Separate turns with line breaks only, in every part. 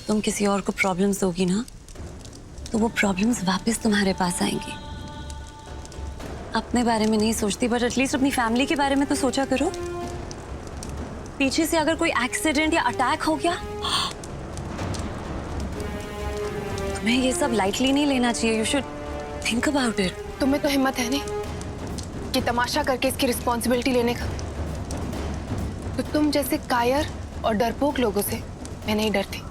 तुम किसी और को प्रॉब्लम्स दोगी ना तो वो प्रॉब्लम्स वापस तुम्हारे पास आएंगी। अपने बारे में नहीं सोचती बट एटलीस्ट अपनी फैमिली के बारे में तो सोचा करो। पीछे से अगर कोई एक्सीडेंट या अटैक हो गया, तुम्हें ये सब लाइटली नहीं लेना चाहिए। You should think about it.
तुम्हें तो हिम्मत है नहीं कि तमाशा करके इसकी रिस्पॉन्सिबिलिटी लेने का। तो तुम जैसे कायर और डरपोक लोगों से मैं नहीं डरती।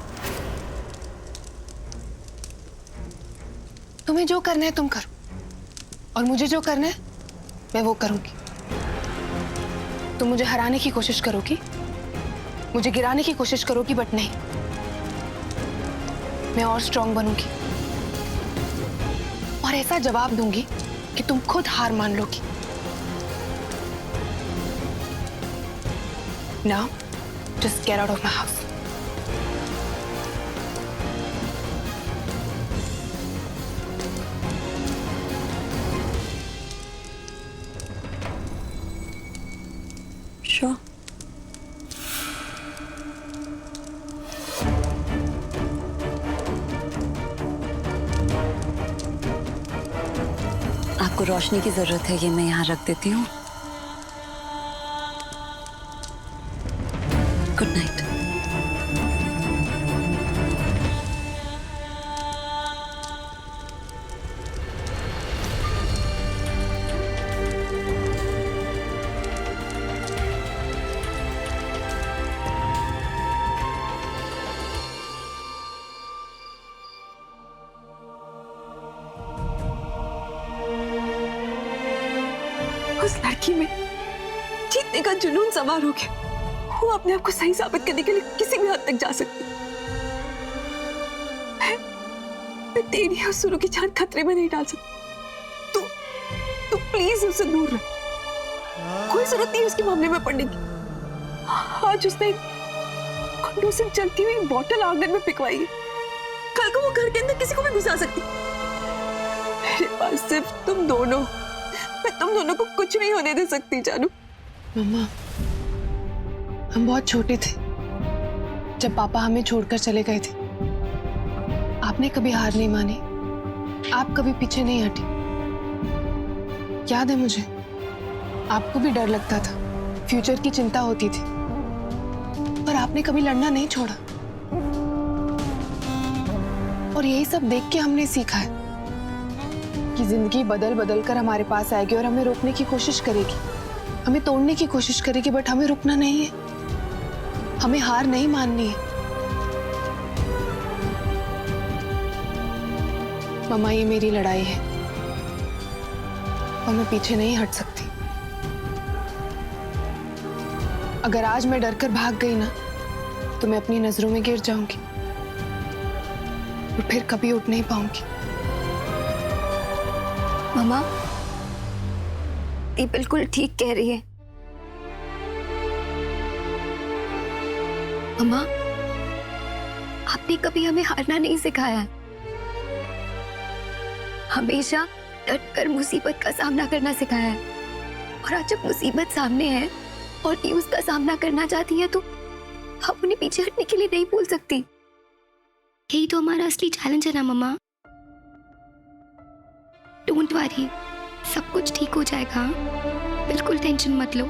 तुम्हें जो करना है तुम करो, और मुझे जो करना है मैं वो करूंगी। तुम मुझे हराने की कोशिश करोगी, मुझे गिराने की कोशिश करोगी, बट नहीं, मैं और स्ट्रांग बनूंगी और ऐसा जवाब दूंगी कि तुम खुद हार मान लोगी। Now, just get out of my house.
Sure. आपको रोशनी की जरूरत है, ये मैं यहाँ रख देती हूँ। Good night.
उस लड़की में जीतने का जुनून सवार हो गया। वो अपने आप को सही साबित करने के लिए किसी भी हद तक जा सकती। मैं तेरी और सुरु की जान खतरे में नहीं डाल सकती। तू प्लीज उससे दूर रह। कोई जरूरत नहीं उसके मामले में पड़ने की। आज उसने गुंडों से चलती हुई बोतल आंगन में पिकवाई है। कल को वो घर के अंदर किसी को भी घुसा सकती। मेरे पास सिर्फ तुम दोनों। मैं तुम दोनों को कुछ नहीं होने दे सकती जानू।
मम्मा, हम बहुत छोटे थे जब पापा हमें छोड़कर चले गए थे। आपने कभी हार नहीं मानी, आप कभी पीछे नहीं हटी। याद है मुझे, आपको भी डर लगता था, फ्यूचर की चिंता होती थी, पर आपने कभी लड़ना नहीं छोड़ा। और यही सब देख के हमने सीखा है कि जिंदगी बदल बदल कर हमारे पास आएगी और हमें रोकने की कोशिश करेगी, हमें तोड़ने की कोशिश करेगी, बट हमें रुकना नहीं है, हमें हार नहीं माननी है। मम्मा, ये मेरी लड़ाई है और मैं पीछे नहीं हट सकती। अगर आज मैं डरकर भाग गई ना तो मैं अपनी नजरों में गिर जाऊंगी और फिर कभी उठ नहीं पाऊंगी।
मम्मा, ये बिल्कुल ठीक कह रही है। मम्मा, आपने कभी हमें हारना नहीं सिखाया है। हमेशा डटकर मुसीबत का सामना करना सिखाया है। और आज जब मुसीबत सामने है और ये उसका सामना करना चाहती है तो आप उन्हें पीछे हटने के लिए नहीं बोल सकती।
यही तो हमारा असली चैलेंज है ना मम्मा। डोंट वरी, सब कुछ ठीक हो जाएगा। बिल्कुल टेंशन मत लो।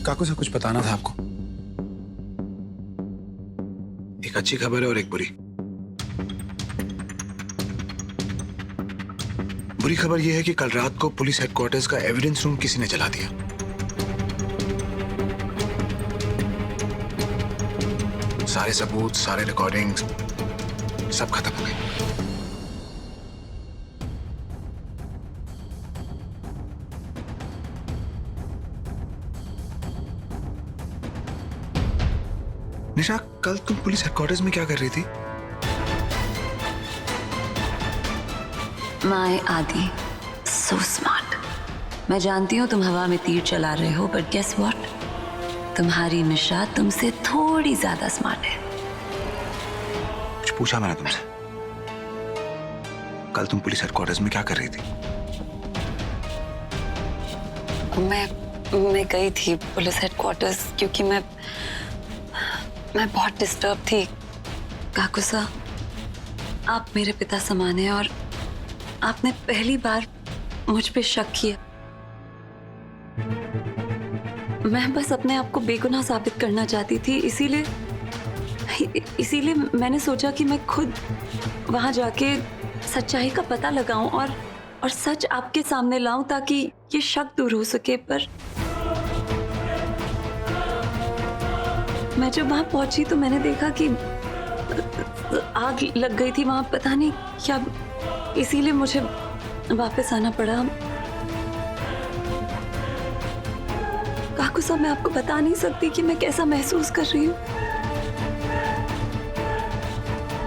काकू से कुछ बताना था आपको। एक अच्छी खबर है और एक बुरी। बुरी खबर यह है कि कल रात को पुलिस हेडक्वार्टर्स का एविडेंस रूम किसी ने जला दिया। सारे सबूत, सारे रिकॉर्डिंग्स, सब खत्म हो गए। निशा, कल तुम पुलिस हेडक्वार्टर्स में क्या कर रही थी?
माय आदि, सो स्मार्ट। मैं जानती हूँ तुम हवा में तीर चला रहे हो, बट गेस व्हाट, तुम्हारी निशा तुमसे थोड़ी ज्यादा स्मार्ट है।
कुछ पूछा मैंने तुमसे? कल तुम पुलिस हेडक्वार्टर्स में क्या कर रही थी?
मैं गई थी पुलिस हेडक्वार्टर्स क्योंकि मैं बहुत डिस्टर्ब थी। काकुसा, आप मेरे पिता समान हैं और आपने पहली बार मुझ पे शक किया। मैं बस अपने आप को बेगुनाह साबित करना चाहती थी, इसीलिए मैंने सोचा कि मैं खुद वहां जाके सच्चाई का पता लगाऊं और सच आपके सामने लाऊं ताकि ये शक दूर हो सके। पर मैं जब वहां पहुंची तो मैंने देखा कि आग लग गई थी वहां, पता नहीं क्या, इसीलिए मुझे वापस आना पड़ा। काकुसा, मैं आपको बता नहीं सकती कि मैं कैसा महसूस कर रही हूँ।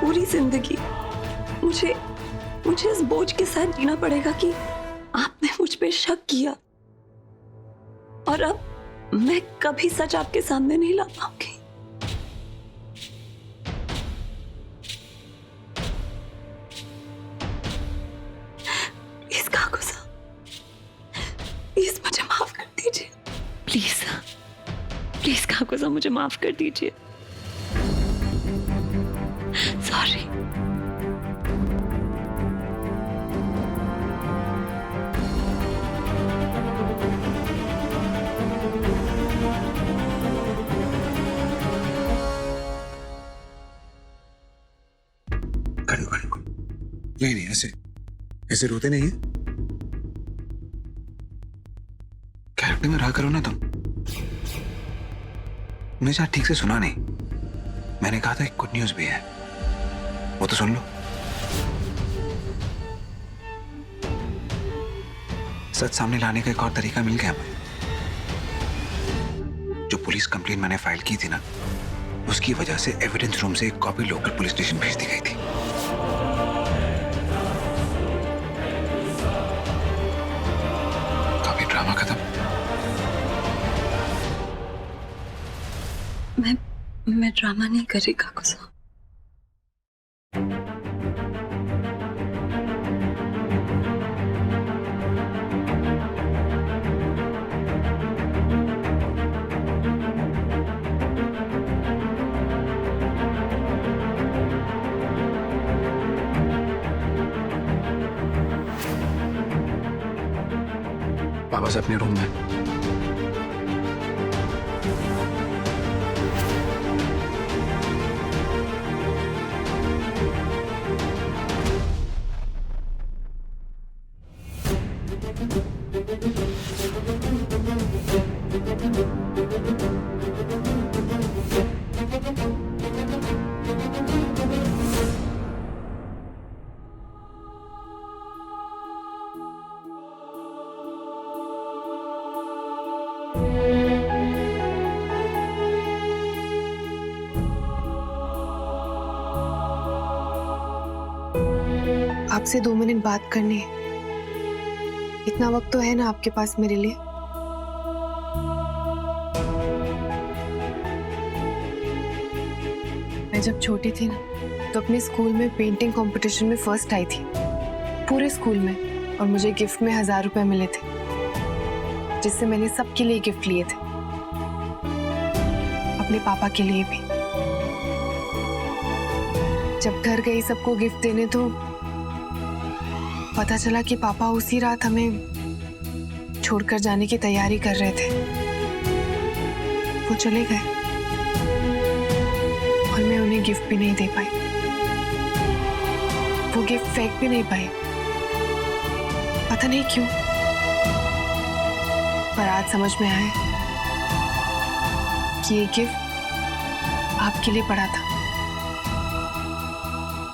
पूरी जिंदगी मुझे इस बोझ के साथ जीना पड़ेगा कि आपने मुझ पे शक किया और अब मैं कभी सच आपके सामने नहीं ला पाऊंगी। प्लीज काकुसा, प्लीज मुझे माफ कर दीजिए। प्लीज काकुसा, मुझे माफ कर दीजिए। सॉरी।
नहीं, ऐसे रोते नहीं है। कैरेक्टर में रहा करो ना तुम। तुमने शायद ठीक से सुना नहीं। मैंने कहा था एक गुड न्यूज भी है, वो तो सुन लो। सच सामने लाने का एक और तरीका मिल गया हमें। जो पुलिस कंप्लेंट मैंने फाइल की थी ना, उसकी वजह से एविडेंस रूम से एक कॉपी लोकल पुलिस स्टेशन भेज दी गई थी। तो अभी ड्रामा खत्म।
मैं ड्रामा नहीं कर रही काकुसा।
वापस अपने रूम में।
आपसे 2 मिनट बात करनी है। इतना वक्त तो है ना आपके पास मेरे लिए? मैं जब छोटी थी ना, तो अपने स्कूल में पेंटिंग कंपटीशन में फर्स्ट आई थी, पूरे स्कूल में। और मुझे गिफ्ट में 1000 रुपए मिले थे, जिससे मैंने सबके लिए गिफ्ट लिए थे, अपने पापा के लिए भी। जब घर गई सबको गिफ्ट देने तो पता चला कि पापा उसी रात हमें छोड़कर जाने की तैयारी कर रहे थे। वो चले गए और मैं उन्हें गिफ्ट भी नहीं दे पाई। वो गिफ्ट फेंक भी नहीं पाई, पता नहीं क्यों। पर आज समझ में आया कि ये गिफ्ट आपके लिए पड़ा था।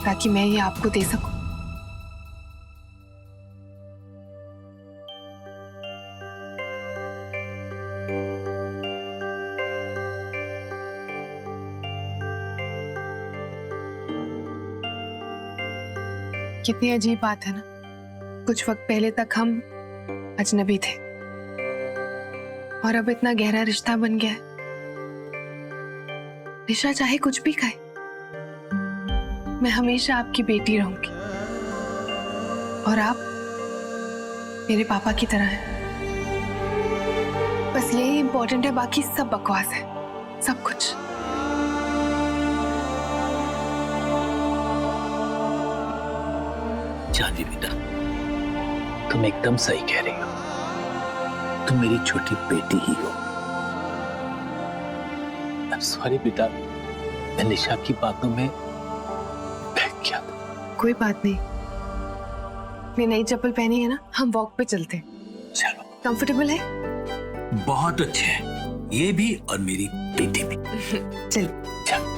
ताकि मैं ये आपको दे सकूं। कितनी अजीब बात है ना, कुछ वक्त पहले तक हम अजनबी थे और अब इतना गहरा रिश्ता बन गया है। निशा चाहे कुछ भी कहे, मैं हमेशा आपकी बेटी रहूंगी और आप मेरे पापा की तरह हैं। बस यही इंपॉर्टेंट है, बाकी सब बकवास है, सब कुछ।
जानवी बेटा, तुम एकदम सही कह रही हो। तुम मेरी छोटी बेटी ही हो। I'm sorry बेटा, मैं निशा की बातों में बहक गया था।
कोई बात नहीं, मैं नई चप्पल पहनी है ना, हम वॉक पे चलते हैं।
चलो,
कंफर्टेबल है?
बहुत अच्छे हैं ये भी और मेरी बेटी भी।
चल।
चल।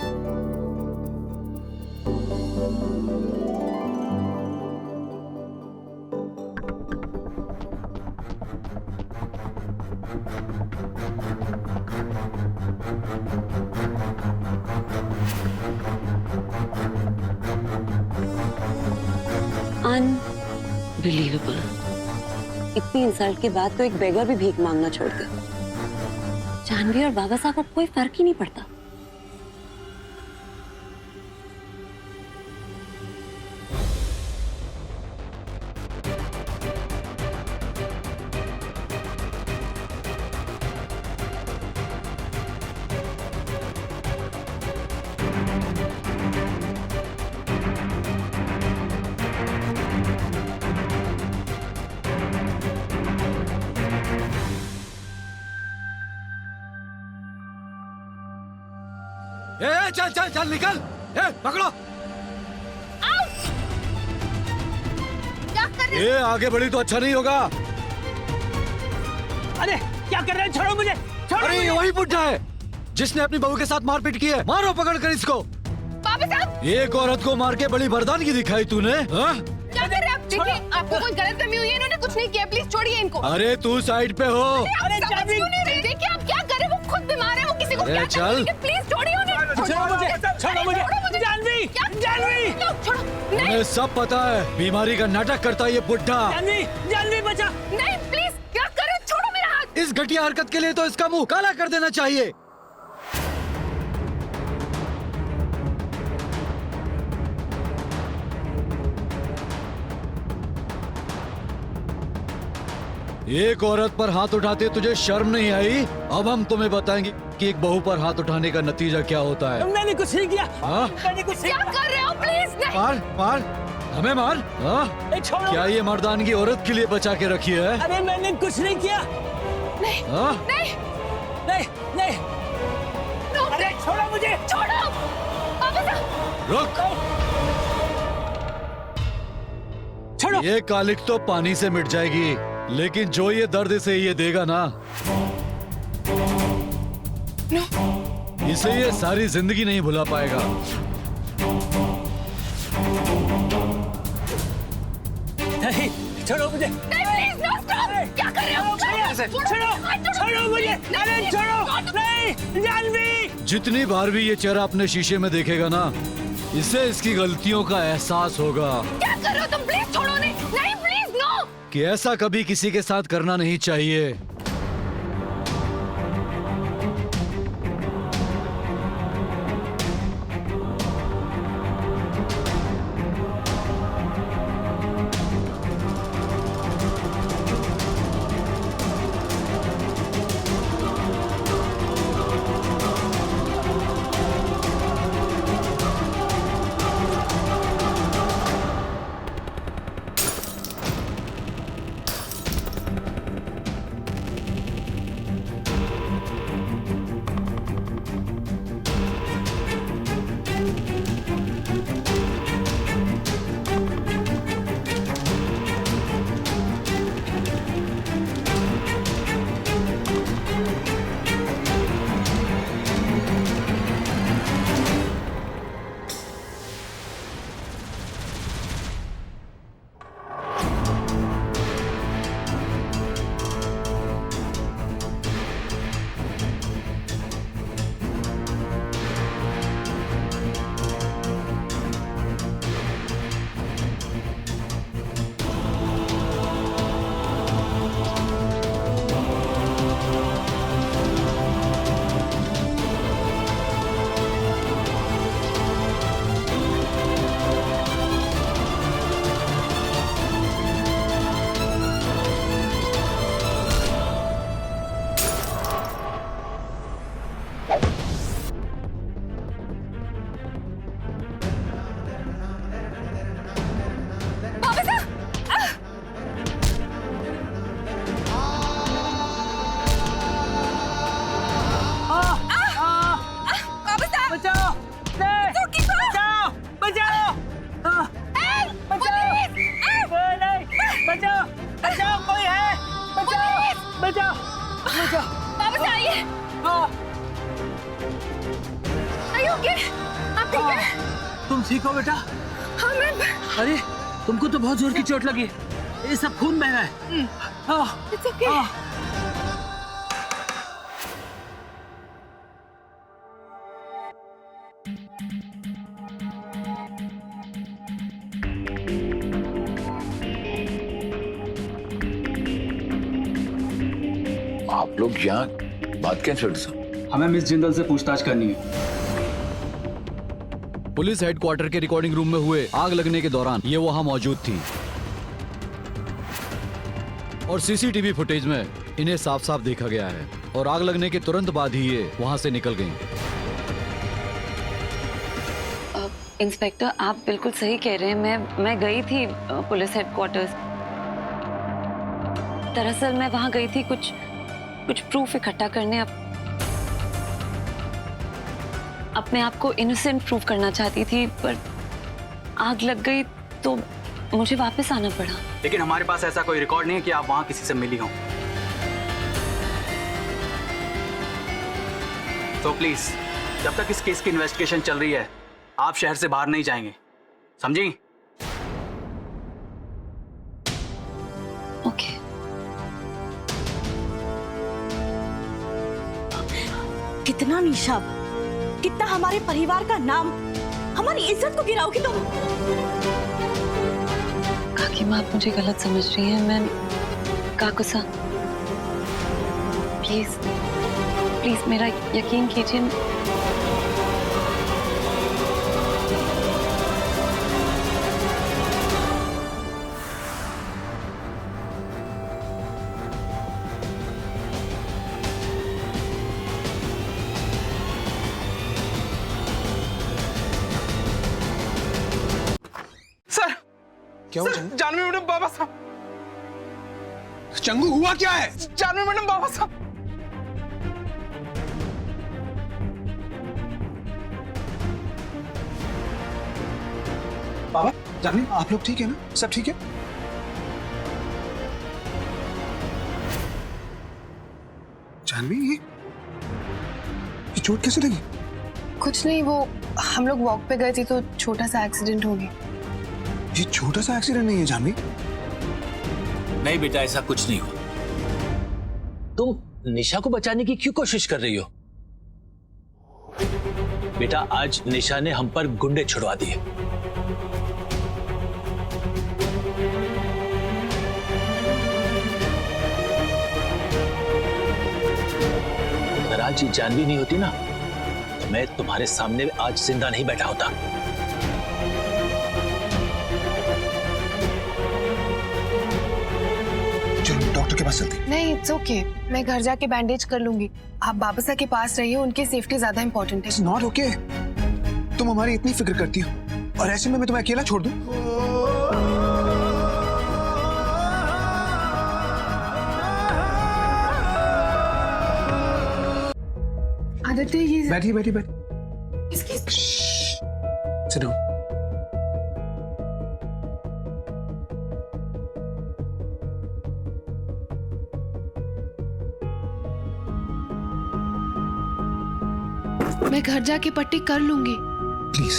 अनबिलीवेबल, इतनी इंसल्ट के बाद तो एक बेगर भी भीख मांगना छोड़ दे। जानवी और बाबा साहब को कोई फर्क ही नहीं पड़ता।
चल चल चल निकल, पकड़ो।
क्या कर रहे
ये आगे बढ़ी तो अच्छा नहीं होगा।
अरे क्या कर रहे हैं? छोड़ो मुझे, छोड़ो।
अरे ये वही बुड्ढा है जिसने अपनी बहू के साथ मारपीट की है। मारो पकड़ कर इसको।
बाबा साहब,
एक औरत को मार के बड़ी बर्दानगी दिखाई तूने, हाँ?
क्या कर रहे हैं आप? देखिए, आपको कोई गलतफहमी हुई है, इन्होंने कुछ नहीं किया, प्लीज छोड़िए इनको।
अरे तू साइड पे हो।
अरे जानवी, देखिए आप क्या कर रहे हैं, वो खुद बीमार है, वो किसी को
अरे
क्या
चल।
प्लीज छोड़िए उन्हें।
छोड़ो मुझे, जानवी, जानवी।
छोड़ो, नहीं
उन्हें सब पता है बीमारी का नाटक करता है ये बुड्ढा।
जानवी, जानवी बचा।
नहीं, प्लीज क्या कर रहे हैं? छोड़ो मेरा हाथ।
इस घटिया हरकत के लिए तो इसका मुंह काला कर देना चाहिए। एक औरत पर हाथ उठाते तुझे शर्म नहीं आई? अब हम तुम्हें बताएंगे कि एक बहू पर हाथ उठाने का नतीजा क्या होता है।
मैंने कुछ नहीं किया।
हाँ?
मैंने कुछ नहीं
क्या कर रहे हो? प्लीज नहीं।
मार मार, हमें मार। हाँ?
किया। छोड़ो।
क्या ये मर्दानगी औरत के लिए बचा के रखी है?
अरे मैंने कुछ नहीं किया।
नहीं,
हाँ?
नहीं,
नहीं, नहीं। अरे छोड़ो मुझे,
छोड़ो। बाबा साहब,
रुक।
छोड़ो।
ये कालिक तो पानी से मिट जाएगी, लेकिन जो ये दर्द से ये देगा ना, इसे ये सारी जिंदगी नहीं भुला पाएगा।
नहीं, छोड़ो मुझे।
नहीं, प्लीज नो, स्टॉप। क्या कर रहे हो?
छोड़ो, छोड़ो मुझे। अरे छोड़ो, नहीं, जानवी।
जितनी बार भी ये चेहरा अपने शीशे में देखेगा ना, इससे इसकी गलतियों का एहसास होगा
क्या कर रहे हो तुम? प्लीज छोड़ो। नहीं, नहीं, प्लीज नो।
कि ऐसा कभी किसी के साथ करना नहीं चाहिए।
वापस आइए। आप ठीक है?
तुम ठीक हो बेटा?
हाँ मैं
अरे तुमको तो बहुत जोर की चोट लगी, ये सब खून बह रहा है।
It's okay.
आप लोग यहाँ बात क्या इंस्पेक्टर साहब?
हमें मिस जिंदल से पूछताछ करनी है।
पुलिस हेडक्वार्टर के रिकॉर्डिंग रूम में हुए आग लगने के दौरान ये वहां मौजूद थी और सीसीटीवी फुटेज में इन्हें साफ साफ देखा गया है और आग लगने के तुरंत बाद ही ये वहां से निकल गईं।
इंस्पेक्टर, आप बिल्कुल सही कह रहे हैं। मैं गई थी पुलिस हेडक्वार्टर्स। दरअसल मैं वहां गई थी कुछ प्रूफ इकट्ठा करने। अपने आप को इनोसेंट प्रूव करना चाहती थी, पर आग लग गई तो मुझे वापस आना पड़ा।
लेकिन हमारे पास ऐसा कोई रिकॉर्ड नहीं है कि आप वहां किसी से मिली हो। तो प्लीज, जब तक इस केस की इन्वेस्टिगेशन चल रही है, आप शहर से बाहर नहीं जाएंगे, समझी?
ओके।
कितना निशा, कितना हमारे परिवार का नाम, हमारी इज्जत को गिराओगी तुम।
काकी माँ, आप मुझे गलत समझ रही हैं। मैं काकुसा, प्लीज प्लीज मेरा यकीन कीजिए।
क्या हुआ?
जानवी मैडम, बाबा साहब।
चंगू, हुआ क्या है?
जानवी मैडम, बाबा साहब।
बाबा, जानवी, आप लोग ठीक है ना? सब ठीक है? जानवी, ये चोट कैसे लगी?
कुछ नहीं, वो हम लोग वॉक पे गए थे तो छोटा सा एक्सीडेंट हो गया।
ये छोटा सा एक्सीडेंट नहीं है जानवी।
नहीं बेटा, ऐसा कुछ नहीं हुआ। तुम निशा को बचाने की क्यों कोशिश कर रही हो? बेटा, आज निशा ने हम पर गुंडे छुड़वा दिए। अगर आज ये जानवी नहीं होती ना, तो मैं तुम्हारे सामने आज जिंदा नहीं बैठा होता।
डॉक्टर के पास चलते।
नहीं, इट्स ओके, मैं घर जाके बैंडेज कर लूंगी। आप बाबा के पास रहिए, उनकी सेफ्टी ज्यादा इंपॉर्टेंट है।
It's not okay. तुम हमारी इतनी फिक्र करती हो और ऐसे में मैं तुम्हें अकेला छोड़ दूं?
आदित्य, ये
बैठिए बैठिए बैठिए। Sit down.
मैं घर जाके पट्टी कर लूंगी।
प्लीज।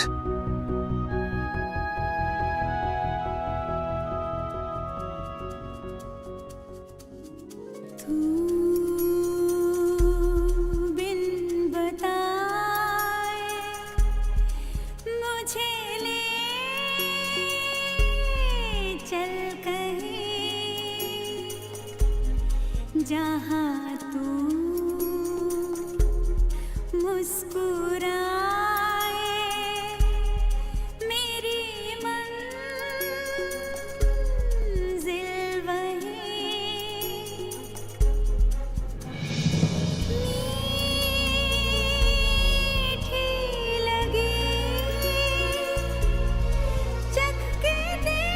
जहाँ तू मुस्कुराए मेरी मंजिल वही मीठी लगी चख के देखी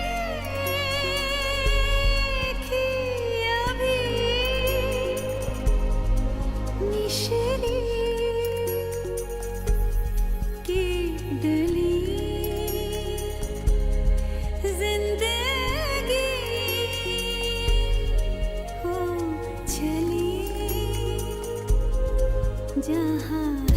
अभी मिश्री की डली जिंदगी हो चली। जहाँ